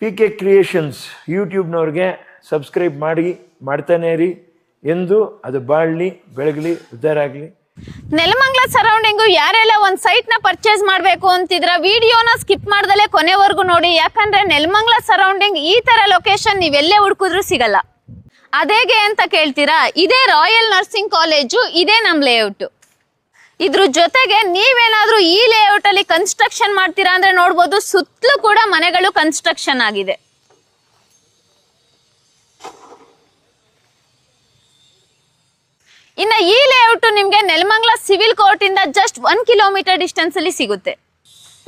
PK creations ಯೂಟ್ಯೂಬ್ನವ್ರಿಗೆ subscribe ಮಾಡ್ತಾನೆ ಇರಿ. ಎಂದು ಅದು ಬಾಳಲಿ, ಬೆಳಗಲಿ, ಉದ್ಧಾರ ಆಗಲಿ. ನೆಲಮಂಗಲ ಸರೌಂಡಿಂಗು ಯಾರೆಲ್ಲ ಒಂದು ಸೈಟ್ನ ಪರ್ಚೇಸ್ ಮಾಡಬೇಕು ಅಂತಿದ್ರ ವಿಡಿಯೋನ ಸ್ಕಿಪ್ ಮಾಡ್ದಲೇ ಕೊನೆವರೆಗೂ ನೋಡಿ. ಯಾಕಂದ್ರೆ ನೆಲಮಂಗಲ ಸರೌಂಡಿಂಗ್ ಈ ತರ ಲೊಕೇಶನ್ ನೀವೆಲ್ಲೇ ಹುಡುಕಿದ್ರು ಸಿಗಲ್ಲ. ಅದೇಗೆ ಅಂತ ಕೇಳ್ತೀರಾ? ಇದೇ ರಾಯಲ್ ನರ್ಸಿಂಗ್ ಕಾಲೇಜು, ಇದೇ ನಮ್ ಲೇಔಟ್. ಇದ್ರ ಜೊತೆಗೆ ನೀವೇನಾದ್ರೂ ಈ ಲೇಔಟ್ ಅಲ್ಲಿ ಕನ್ಸ್ಟ್ರಕ್ಷನ್ ಮಾಡ್ತೀರಾ ಅಂದ್ರೆ ನೋಡ್ಬೋದು, ಸುತ್ತಲೂ ಕೂಡ ಮನೆಗಳು ಕನ್ಸ್ಟ್ರಕ್ಷನ್ ಆಗಿದೆ. ಇನ್ನ ಈ ಲೇಔಟ್ ನಿಮ್ಗೆ ನೆಲಮಂಗಲ ಸಿವಿಲ್ ಕೋರ್ಟ್ ಇಂದ ಜಸ್ಟ್ 1 ಕಿಲೋಮೀಟರ್ ಡಿಸ್ಟೆನ್ಸ್ ಅಲ್ಲಿ ಸಿಗುತ್ತೆ.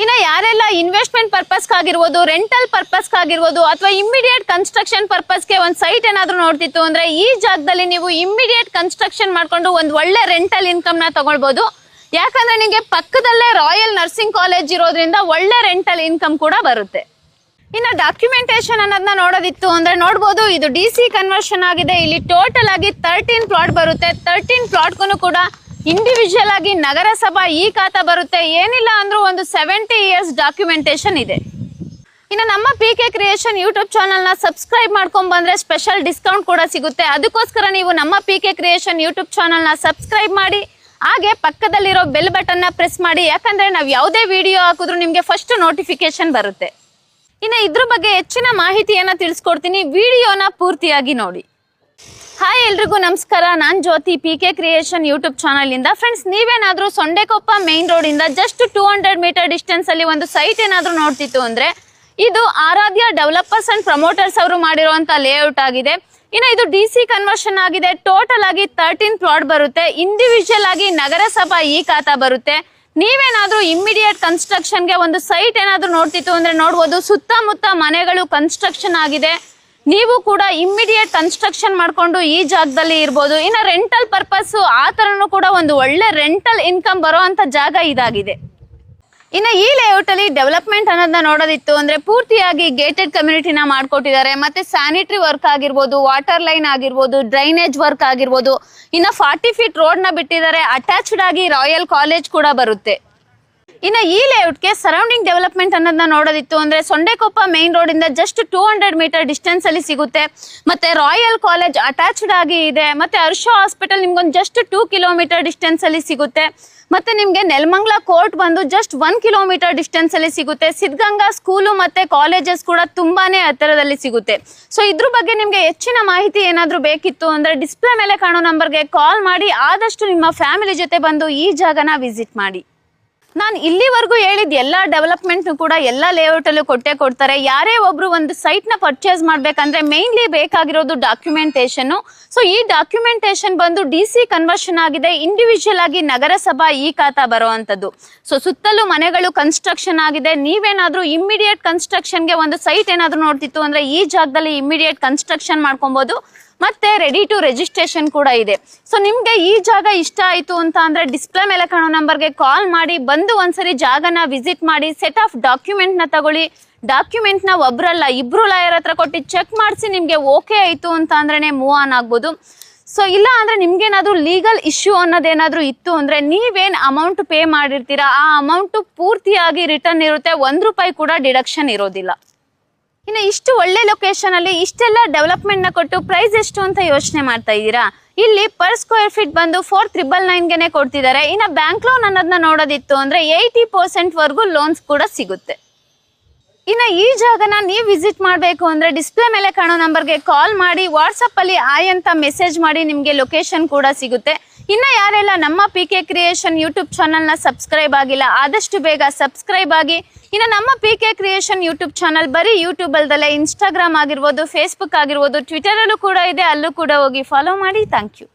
ಇನ್ನ ಯಾರೆಲ್ಲ ಇನ್ವೆಸ್ಟ್ಮೆಂಟ್ ಪರ್ಪಸ್ ಆಗಿರ್ಬೋದು, ರೆಂಟಲ್ ಪರ್ಪಸ್ ಆಗಿರ್ಬೋದು, ಅಥವಾ ಇಮಿಡಿಯೇಟ್ ಕನ್ಸ್ಟ್ರಕ್ಷನ್ ಪರ್ಪಸ್ಗೆ ಒಂದು ಸೈಟ್ ಏನಾದ್ರು ನೋಡ್ತಿತ್ತು ಅಂದ್ರೆ ಈ ಜಾಗದಲ್ಲಿ ನೀವು ಇಮಿಡಿಯೇಟ್ ಕನ್ಸ್ಟ್ರಕ್ಷನ್ ಮಾಡ್ಕೊಂಡು ಒಂದು ಒಳ್ಳೆ ರೆಂಟಲ್ ಇನ್ಕಮ್ ನ ತಗೊಳ್ಬಹುದು. ಯಾಕಂದ್ರೆ ನಿಮಗೆ ಪಕ್ಕದಲ್ಲೇ ರಾಯಲ್ ನರ್ಸಿಂಗ್ ಕಾಲೇಜ್ ಇರೋದ್ರಿಂದ ಒಳ್ಳೆ ರೆಂಟಲ್ ಇನ್ಕಮ್ ಕೂಡ ಬರುತ್ತೆ. ಇನ್ನು ಡಾಕ್ಯುಮೆಂಟೇಶನ್ ಅನ್ನೋದನ್ನ ನೋಡೋದಿತ್ತು ಅಂದ್ರೆ ನೋಡ್ಬೋದು, ಇದು DC ಕನ್ವರ್ಷನ್ ಆಗಿದೆ. ಇಲ್ಲಿ ಟೋಟಲ್ ಆಗಿ 13 ಪ್ಲಾಟ್ ಬರುತ್ತೆ. 13 ಪ್ಲಾಟ್ಗೂ ಕೂಡ ಇಂಡಿವಿಜುವಲ್ ಆಗಿ ನಗರಸಭಾ ಈ ಖಾತಾ ಬರುತ್ತೆ. ಏನಿಲ್ಲ ಅಂದ್ರೂ ಒಂದು 70 ಇಯರ್ಸ್ ಡಾಕ್ಯುಮೆಂಟೇಶನ್ ಇದೆ. ಇನ್ನು ನಮ್ಮ PK ಕ್ರಿಯೇಷನ್ ಯೂಟ್ಯೂಬ್ ಚಾನಲ್ನ ಸಬ್ಸ್ಕ್ರೈಬ್ ಮಾಡ್ಕೊಂಡ್ ಬಂದ್ರೆ ಸ್ಪೆಷಲ್ ಡಿಸ್ಕೌಂಟ್ ಕೂಡ ಸಿಗುತ್ತೆ. ಅದಕ್ಕೋಸ್ಕರ ನೀವು ನಮ್ಮ PK ಕ್ರಿಯೇಷನ್ ಯೂಟ್ಯೂಬ್ ಚಾನಲ್ನ ಸಬ್ಸ್ಕ್ರೈಬ್ ಮಾಡಿ, ಹಾಗೆ ಪಕ್ಕದಲ್ಲಿರೋ ಬೆಲ್ ಬಟನ್ ನ ಪ್ರೆಸ್ ಮಾಡಿ. ಯಾಕಂದ್ರೆ ನಾವು ಯಾವುದೇ ವಿಡಿಯೋ ಹಾಕಿದ್ರು ನಿಮ್ಗೆ ಫಸ್ಟ್ ನೋಟಿಫಿಕೇಶನ್ ಬರುತ್ತೆ. ಇನ್ನು ಇದ್ರ ಬಗ್ಗೆ ಹೆಚ್ಚಿನ ಮಾಹಿತಿಯನ್ನ ತಿಳಿಸ್ಕೊಡ್ತೀನಿ, ವಿಡಿಯೋನ ಪೂರ್ತಿಯಾಗಿ ನೋಡಿ. ಹಾಯ್ ಎಲ್ರಿಗೂ ನಮಸ್ಕಾರ, ನಾನು ಜ್ಯೋತಿ, PK ಕ್ರಿಯೇಷನ್ ಯೂಟ್ಯೂಬ್ ಚಾನಲ್ ಇಂದ. ಫ್ರೆಂಡ್ಸ್, ನೀವೇನಾದ್ರೂ ಸೊಂಡೆಕೊಪ್ಪ ಮೇನ್ ರೋಡ್ ಇಂದ ಜಸ್ಟ್ 200 ಮೀಟರ್ ಡಿಸ್ಟೆನ್ಸ್ ಅಲ್ಲಿ ಒಂದು ಸೈಟ್ ಏನಾದ್ರೂ ನೋಡ್ತಿತ್ತು ಅಂದ್ರೆ ಇದು ಆರಾಧ್ಯ ಡೆವಲಪರ್ಸ್ ಅಂಡ್ ಪ್ರಮೋಟರ್ಸ್ ಅವರು ಮಾಡಿರುವಂತ ಲೇಔಟ್ ಆಗಿದೆ. ಇನ್ನು ಇದು DC ಕನ್ವರ್ಷನ್ ಆಗಿದೆ. ಟೋಟಲ್ ಆಗಿ 13 ಪ್ಲಾಟ್ ಬರುತ್ತೆ. ಇಂಡಿವಿಜುವಲ್ ಆಗಿ ನಗರಸಭಾ ಈ ಖಾತಾ ಬರುತ್ತೆ. ನೀವೇನಾದ್ರೂ ಇಮಿಡಿಯೇಟ್ ಕನ್ಸ್ಟ್ರಕ್ಷನ್ಗೆ ಒಂದು ಸೈಟ್ ಏನಾದ್ರೂ ನೋಡ್ತಿತ್ತು ಅಂದ್ರೆ ನೋಡ್ಬೋದು, ಸುತ್ತಮುತ್ತ ಮನೆಗಳು ಕನ್ಸ್ಟ್ರಕ್ಷನ್ ಆಗಿದೆ. ನೀವು ಕೂಡ ಇಮಿಡಿಯೇಟ್ ಕನ್ಸ್ಟ್ರಕ್ಷನ್ ಮಾಡ್ಕೊಂಡು ಈ ಜಾಗದಲ್ಲಿ ಇರ್ಬೋದು. ಇನ್ನು ರೆಂಟಲ್ ಪರ್ಪಸ್ ಆ ತರನು ಕೂಡ ಒಂದು ಒಳ್ಳೆ ರೆಂಟಲ್ ಇನ್ಕಮ್ ಬರೋ ಅಂತ ಜಾಗ ಇದಾಗಿದೆ. ಇನ್ನು ಈ ಲೇಔಟ್ ಅಲ್ಲಿ ಡೆವಲಪ್ಮೆಂಟ್ ಅನ್ನೋದನ್ನ ನೋಡೋದಿತ್ತು ಅಂದ್ರೆ ಪೂರ್ತಿಯಾಗಿ ಗೇಟೆಡ್ ಕಮ್ಯುನಿಟಿನ ಮಾಡ್ಕೊಟ್ಟಿದ್ದಾರೆ. ಮತ್ತೆ ಸ್ಯಾನಿಟರಿ ವರ್ಕ್ ಆಗಿರ್ಬೋದು, ವಾಟರ್ ಲೈನ್ ಆಗಿರ್ಬೋದು, ಡ್ರೈನೇಜ್ ವರ್ಕ್ ಆಗಿರ್ಬೋದು. ಇನ್ನು 40 ಫೀಟ್ ರೋಡ್ ನ ಬಿಟ್ಟಿದ್ದಾರೆ. ಅಟ್ಯಾಚ್ಡ್ ಆಗಿ ರಾಯಲ್ ಕಾಲೇಜ್ ಕೂಡ ಬರುತ್ತೆ. ಇನ್ನು ಈ ಲೇಔಟ್ಗೆ ಸರೌಂಡಿಂಗ್ ಡೆವಲಪ್ಮೆಂಟ್ ಅನ್ನೋದನ್ನ ನೋಡೋದಿತ್ತು ಅಂದ್ರೆ ಸೊಂಡೆಕೊಪ್ಪ ಮೇನ್ ರೋಡ್ ಇಂದ ಜಸ್ಟ್ 200 ಮೀಟರ್ ಡಿಸ್ಟೆನ್ಸ್ ಅಲ್ಲಿ ಸಿಗುತ್ತೆ. ಮತ್ತೆ ರಾಯಲ್ ಕಾಲೇಜ್ ಅಟ್ಯಾಚ್ಡ್ ಆಗಿ ಇದೆ. ಮತ್ತೆ ಹರ್ಷ ಹಾಸ್ಪಿಟಲ್ ನಿಮ್ಗೊಂದು ಜಸ್ಟ್ 2 ಕಿಲೋಮೀಟರ್ ಡಿಸ್ಟೆನ್ಸ್ ಅಲ್ಲಿ ಸಿಗುತ್ತೆ. ಮತ್ತೆ ನಿಮ್ಗೆ ನೆಲಮಂಗಲ ಕೋರ್ಟ್ ಬಂದು ಜಸ್ಟ್ 1 ಕಿಲೋಮೀಟರ್ ಡಿಸ್ಟೆನ್ಸ್ ಅಲ್ಲಿ ಸಿಗುತ್ತೆ. ಸಿದ್ಧಗಂಗಾ ಸ್ಕೂಲು ಮತ್ತೆ ಕಾಲೇಜಸ್ ಕೂಡ ತುಂಬಾನೇ ಹತ್ತಿರದಲ್ಲಿ ಸಿಗುತ್ತೆ. ಸೊ ಇದ್ರ ಬಗ್ಗೆ ನಿಮ್ಗೆ ಹೆಚ್ಚಿನ ಮಾಹಿತಿ ಏನಾದ್ರೂ ಬೇಕಿತ್ತು ಅಂದ್ರೆ ಡಿಸ್ಪ್ಲೇ ಮೇಲೆ ಕಾಣೋ ನಂಬರ್ಗೆ ಕಾಲ್ ಮಾಡಿ ಆದಷ್ಟು ನಿಮ್ಮ ಫ್ಯಾಮಿಲಿ ಜೊತೆ ಬಂದು ಈ ಜಾಗನ ವಿಸಿಟ್ ಮಾಡಿ. ನಾನು ಇಲ್ಲಿವರೆಗೂ ಹೇಳಿದ ಎಲ್ಲ ಡೆವಲಪ್ಮೆಂಟ್ ಕೂಡ ಎಲ್ಲ ಲೇಔಟ್ ಅಲ್ಲೂ ಕೊಡ್ತಾರೆ. ಯಾರೇ ಒಬ್ರು ಒಂದು ಸೈಟ್ ನ ಪರ್ಚೇಸ್ ಮಾಡ್ಬೇಕಂದ್ರೆ ಮೇನ್ಲಿ ಬೇಕಾಗಿರೋದು ಡಾಕ್ಯುಮೆಂಟೇಶನ್. ಸೊ ಈ ಡಾಕ್ಯುಮೆಂಟೇಶನ್ ಬಂದು DC ಕನ್ವರ್ಷನ್ ಆಗಿದೆ. ಇಂಡಿವಿಜುವಲ್ ಆಗಿ ನಗರಸಭಾ ಈ ಖಾತಾ ಬರುವಂತದ್ದು. ಸೊ ಸುತ್ತಲೂ ಮನೆಗಳು ಕನ್ಸ್ಟ್ರಕ್ಷನ್ ಆಗಿದೆ. ನೀವೇನಾದ್ರೂ ಇಮಿಡಿಯೇಟ್ ಕನ್ಸ್ಟ್ರಕ್ಷನ್ಗೆ ಒಂದು ಸೈಟ್ ಏನಾದ್ರೂ ನೋಡ್ತಿತ್ತು ಅಂದ್ರೆ ಈ ಜಾಗದಲ್ಲಿ ಇಮಿಡಿಯೇಟ್ ಕನ್ಸ್ಟ್ರಕ್ಷನ್ ಮಾಡ್ಕೊಬಹುದು. ಮತ್ತೆ ರೆಡಿ ಟು ರಿಜಿಸ್ಟ್ರೇಷನ್ ಕೂಡ ಇದೆ. ಸೊ ನಿಮ್ಗೆ ಈ ಜಾಗ ಇಷ್ಟ ಆಯ್ತು ಅಂತ ಅಂದ್ರೆ ಡಿಸ್ಪ್ಲೇ ಮೇಲೆ ಕಾಣೋ ನಂಬರ್ಗೆ ಕಾಲ್ ಮಾಡಿ ಬಂದು ಒಂದ್ಸರಿ ಜಾಗನ ವಿಸಿಟ್ ಮಾಡಿ. ಸೆಟ್ ಆಫ್ ಡಾಕ್ಯುಮೆಂಟ್ ನ ತಗೊಳ್ಳಿ. ಡಾಕ್ಯುಮೆಂಟ್ ನ ಒಬ್ರಲ್ಲ 2 ಲಾಯರ್ ಹತ್ರ ಕೊಟ್ಟು ಚೆಕ್ ಮಾಡಿಸಿ ನಿಮ್ಗೆ ಓಕೆ ಆಯ್ತು ಅಂತ ಅಂದ್ರೆ ಮೂವ್ ಆನ್ ಆಗ್ಬೋದು. ಸೊ ಇಲ್ಲ ಅಂದ್ರೆ ನಿಮ್ಗೇನಾದ್ರೂ ಲೀಗಲ್ ಇಶ್ಯೂ ಅನ್ನೋದೇನಾದ್ರೂ ಇತ್ತು ಅಂದ್ರೆ ನೀವೇನ್ ಅಮೌಂಟ್ ಪೇ ಮಾಡಿರ್ತೀರಾ ಆ ಅಮೌಂಟ್ ಪೂರ್ತಿಯಾಗಿ ರಿಟರ್ನ್ ಇರುತ್ತೆ. 1 ರೂಪಾಯಿ ಕೂಡ ಡಿಡಕ್ಷನ್ ಇರೋದಿಲ್ಲ. ಇನ್ನು ಇಷ್ಟು ಒಳ್ಳೆ ಲೊಕೇಶನ್ ಅಲ್ಲಿ ಇಷ್ಟೆಲ್ಲ ಡೆವಲಪ್ಮೆಂಟ್ ನ ಕೊಟ್ಟು ಪ್ರೈಸ್ ಎಷ್ಟು ಅಂತ ಯೋಚನೆ ಮಾಡ್ತಾ ಇದ್ದೀರಾ? ಇಲ್ಲಿ ಪರ್ ಸ್ಕ್ವೇರ್ ಫೀಟ್ ಬಂದು 4,999ಗೆ ಕೊಡ್ತಿದ್ದಾರೆ. ಇನ್ನು ಬ್ಯಾಂಕ್ ಲೋನ್ ಅನ್ನೋದನ್ನ ನೋಡೋದಿತ್ತು ಅಂದ್ರೆ 80% ವರೆಗೂ ಲೋನ್ಸ್ ಕೂಡ ಸಿಗುತ್ತೆ. ಇನ್ನು ಈ ಜಾಗನ ನೀವು ವಿಸಿಟ್ ಮಾಡಬೇಕು ಅಂದ್ರೆ ಡಿಸ್ಪ್ಲೇ ಮೇಲೆ ಕಾಣೋ ನಂಬರ್ಗೆ ಕಾಲ್ ಮಾಡಿ, ವಾಟ್ಸಪ್ ಅಲ್ಲಿ ಆಯ್ ಅಂತ ಮೆಸೇಜ್ ಮಾಡಿ, ನಿಮ್ಗೆ ಲೊಕೇಶನ್ ಕೂಡ ಸಿಗುತ್ತೆ. ಇನ್ನು ಯಾರೆಲ್ಲ ನಮ್ಮ PK ಕ್ರಿಯೇಷನ್ ಯೂಟ್ಯೂಬ್ ಚಾನಲ್ನ ಸಬ್ಸ್ಕ್ರೈಬ್ ಆಗಿಲ್ಲ ಆದಷ್ಟು ಬೇಗ ಸಬ್ಸ್ಕ್ರೈಬ್ ಆಗಿ. ಇನ್ನು ನಮ್ಮ PK ಕ್ರಿಯೇಷನ್ ಯೂಟ್ಯೂಬ್ ಚಾನಲ್ ಬರೀ ಯೂಟ್ಯೂಬ್ ಅಲ್ದಲ್ಲೇ ಇನ್ಸ್ಟಾಗ್ರಾಮ್ ಆಗಿರ್ಬೋದು, ಫೇಸ್ಬುಕ್ ಆಗಿರ್ಬೋದು, ಟ್ವಿಟರ್ ಅಲ್ಲೂ ಕೂಡ ಇದೆ. ಅಲ್ಲೂ ಕೂಡ ಹೋಗಿ ಫಾಲೋ ಮಾಡಿ. Thank you.